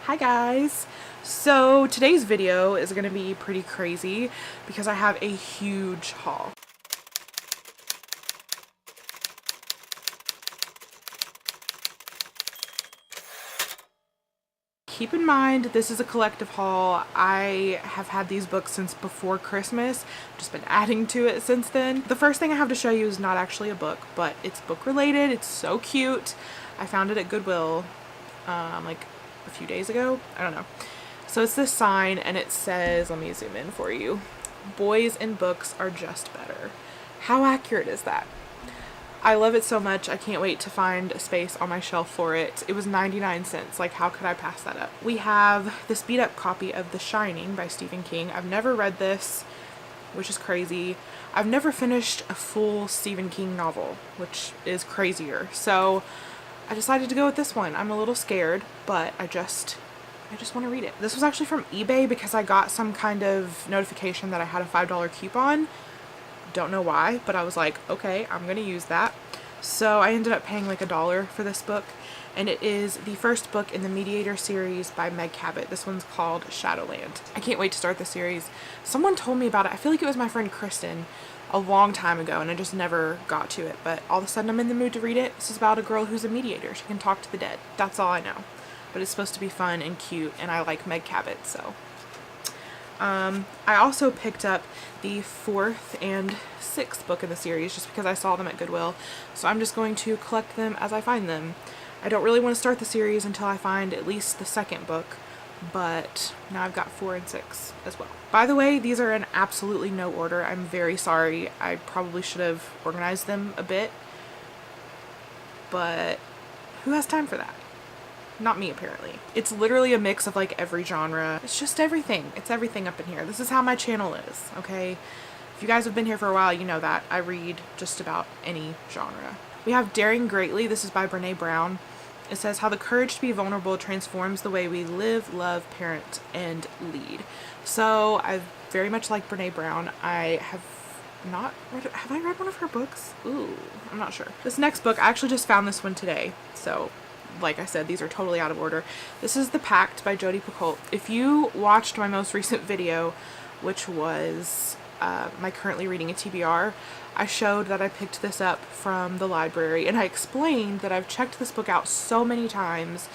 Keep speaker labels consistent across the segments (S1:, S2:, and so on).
S1: Hi guys! So today's video is going to be pretty crazy because I have a huge haul. Keep in mind this is a collective haul. I have had these books since before Christmas, just been adding to it since then. The first thing I have to show you is not actually a book, but it's book related. It's so cute. I found it at Goodwill like a few days ago. I don't know. So it's this sign and it says, let me zoom in for you, "Boys and books are just better." How accurate is that? I love it so much. I can't wait to find a space on my shelf for it. It was 99 cents. Like, how could I pass that up? We have this beat up copy of The Shining by Stephen King. I've never read this, which is crazy. I've never finished a full Stephen King novel, which is crazier. So I decided to go with this one. I'm a little scared, but I just want to read it. This was actually from eBay because I got some kind of notification that I had a $5 coupon. Don't know why, but I was like, okay, I'm gonna use that. So I ended up paying like $1 for this book, and it is the first book in the Mediator series by Meg Cabot. This one's called Shadowland. I can't wait to start the series. Someone told me about it. I feel like it was my friend Kristen a long time ago, and I just never got to it, but all of a sudden I'm in the mood to read it. This is about a girl who's a mediator. She can talk to the dead. That's all I know. But it's supposed to be fun and cute, and I like Meg Cabot, so. I also picked up the 4th and 6th book in the series just because I saw them at Goodwill, so I'm just going to collect them as I find them. I don't really want to start the series until I find at least the 2nd book, but now I've got 4 and 6 as well. By the way, these are in absolutely no order. I'm very sorry. I probably should have organized them a bit, but who has time for that? Not me, apparently. It's literally a mix of like every genre. It's just everything. It's everything up in here. This is how my channel is, okay? If you guys have been here for a while, you know that. I read just about any genre. We have Daring Greatly. This is by Brene Brown. It says how the courage to be vulnerable transforms the way we live, love, parent, and lead. So I very much like Brene Brown. I have not read, have I read one of her books? Ooh, I'm not sure. This next book, I actually just found this one today. So like I said, these are totally out of order. This is The Pact by Jodi Picoult. If you watched my most recent video, which was my currently reading a TBR, I showed that I picked this up from the library, and I explained that I've checked this book out so many times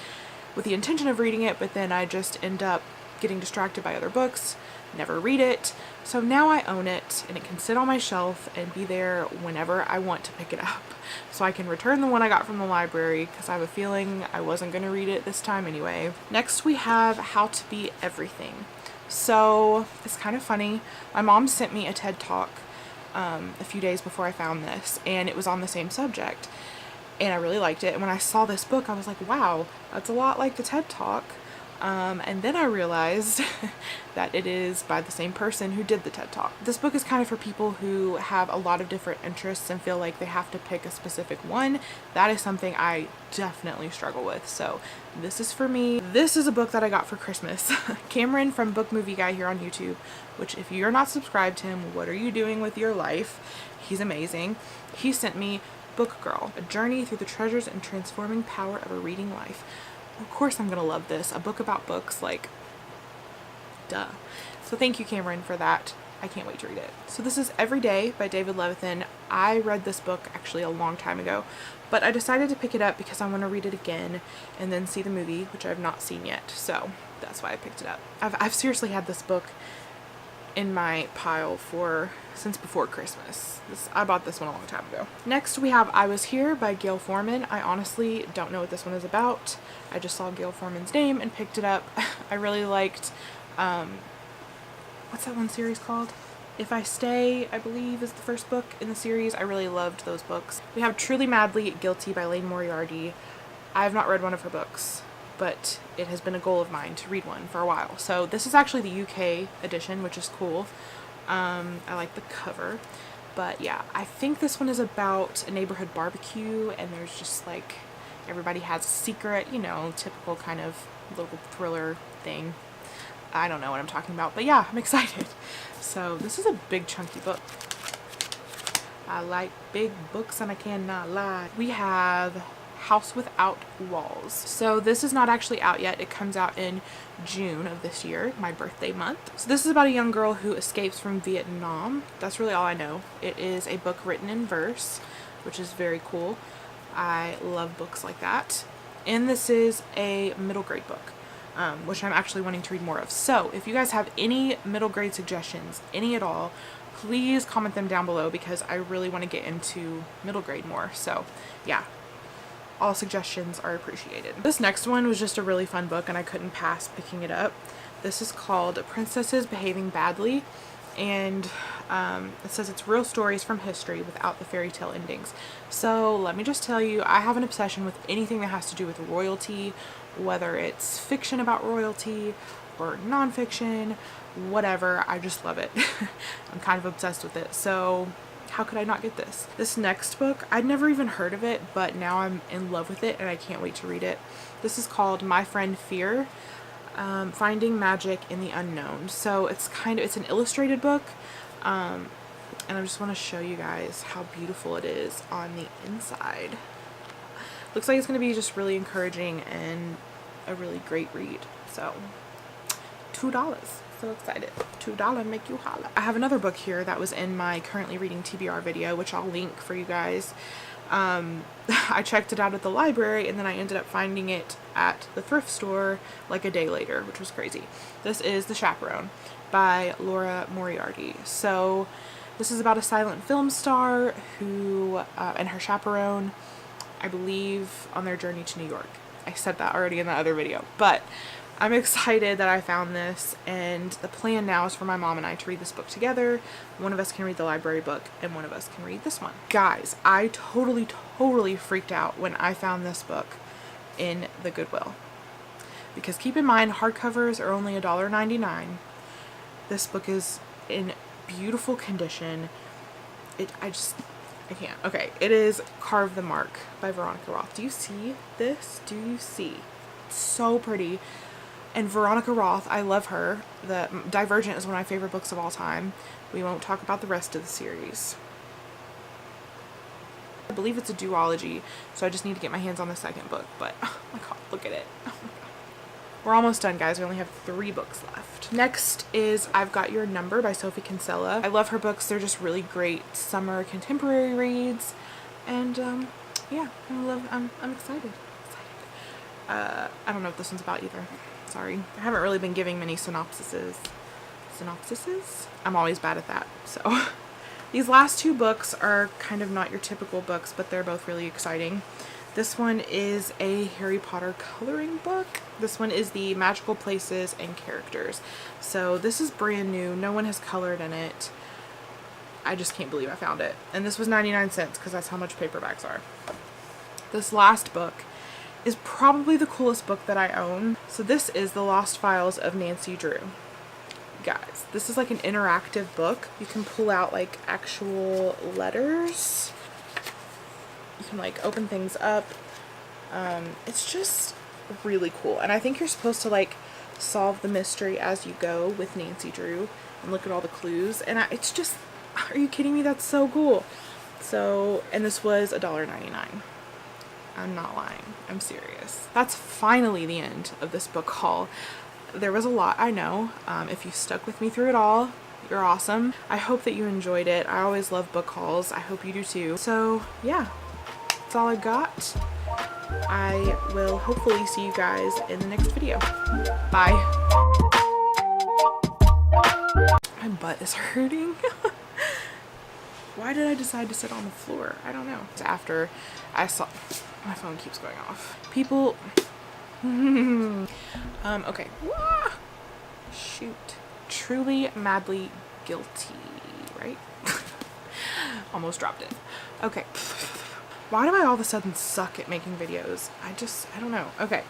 S1: with the intention of reading it, but then I just end up getting distracted by other books, never read it. So now I own it, and it can sit on my shelf and be there whenever I want to pick it up. So I can return the one I got from the library because I have a feeling I wasn't going to read it this time anyway. Next we have How to Be Everything. So it's kind of funny. My mom sent me a TED Talk a few days before I found this, and it was on the same subject, and I really liked it. And when I saw this book, I was like, wow, that's a lot like the TED Talk. And then I realized that it is by the same person who did the TED Talk. This book is kind of for people who have a lot of different interests and feel like they have to pick a specific one. That is something I definitely struggle with. So this is for me. This is a book that I got for Christmas. Cameron from Book Movie Guy here on YouTube, which if you're not subscribed to him, what are you doing with your life? He's amazing. He sent me Book Girl, a journey through the treasures and transforming power of a reading life. Of course I'm gonna love this. A book about books, like, duh. So thank you, Cameron, for that. I can't wait to read it. So this is Every Day by David Levithan. I read this book actually a long time ago, but I decided to pick it up because I want to read it again and then see the movie, which I've not seen yet. So that's why I picked it up. I've seriously had this book in my pile since before Christmas. I bought this one a long time ago. Next we have I Was Here by Gail Forman. I honestly don't know what this one is about. I just saw Gail Forman's name and picked it up. I really liked, what's that one series called? If I Stay, I believe, is the first book in the series. I really loved those books. We have Truly Madly Guilty by Lane Moriarty. I have not read one of her books, but it has been a goal of mine to read one for a while. So this is actually the UK edition, which is cool. I like the cover. But yeah, I think this one is about a neighborhood barbecue, and there's just like, everybody has a secret, you know, typical kind of little thriller thing. I don't know what I'm talking about, but yeah, I'm excited. So this is a big chunky book. I like big books and I cannot lie. We have House Without Walls. So this is not actually out yet. It comes out in June of this year, my birthday month. So this is about a young girl who escapes from Vietnam. That's really all I know. It is a book written in verse, which is very cool. I love books like that. And this is a middle grade book, which I'm actually wanting to read more of. So if you guys have any middle grade suggestions, any at all, please comment them down below because I really want to get into middle grade more. So yeah, all suggestions are appreciated. This next one was just a really fun book and I couldn't pass picking it up. This is called Princesses Behaving Badly, and it says it's real stories from history without the fairy tale endings. So let me just tell you, I have an obsession with anything that has to do with royalty, whether it's fiction about royalty or nonfiction, whatever. I just love it. I'm kind of obsessed with it. So how could I not get this? This next book, I'd never even heard of it, but now I'm in love with it and I can't wait to read it. This is called My Friend Fear, Finding Magic in the Unknown. So it's an illustrated book, and I just want to show you guys how beautiful it is on the inside. Looks like it's going to be just really encouraging and a really great read. So $2. So excited. $2 make you holla. I have another book here that was in my currently reading TBR video, which I'll link for you guys. I checked it out at the library and then I ended up finding it at the thrift store like a day later, which was crazy. This is The Chaperone by Laura Moriarty. So this is about a silent film star who and her chaperone, I believe, on their journey to New York. I said that already in the other video, but I'm excited that I found this, and the plan now is for my mom and I to read this book together. One of us can read the library book and one of us can read this one. Guys, I totally freaked out when I found this book in the Goodwill, because keep in mind hardcovers are only $1.99. This book is in beautiful condition. I can't. Okay, it is Carve the Mark by Veronica Roth. Do you see this? Do you see? It's so pretty. And Veronica Roth, I love her. The Divergent is one of my favorite books of all time. We won't talk about the rest of the series. I believe it's a duology, so I just need to get my hands on the second book. But oh my god, look at it. Oh my god. We're almost done, guys. We only have 3 books left. Next is I've Got Your Number by Sophie Kinsella. I love her books. They're just really great summer contemporary reads. And yeah, I'm excited. I don't know what this one's about either. Sorry. I haven't really been giving many synopsises. I'm always bad at that. So these last 2 books are kind of not your typical books, but they're both really exciting. This one is a Harry Potter coloring book. This one is the Magical Places and Characters. So this is brand new. No one has colored in it. I just can't believe I found it. And this was 99 cents because that's how much paperbacks are. This last book is probably the coolest book that I own. So this is The Lost Files of Nancy Drew. Guys, this is like an interactive book. You can pull out like actual letters. You can like open things up. It's just really cool. And I think you're supposed to like solve the mystery as you go with Nancy Drew and look at all the clues. And it's just, are you kidding me? That's so cool. So, and this was $1.99. I'm not lying. I'm serious. That's finally the end of this book haul. There was a lot, I know. If you stuck with me through it all, you're awesome. I hope that you enjoyed it. I always love book hauls. I hope you do too. So yeah, that's all I got. I will hopefully see you guys in the next video. Bye. My butt is hurting. Why did I decide to sit on the floor? I don't know. After I saw, my phone keeps going off. People, okay. Shoot. Truly, madly guilty, right? Almost dropped it. Okay. Why do I all of a sudden suck at making videos? I don't know. Okay.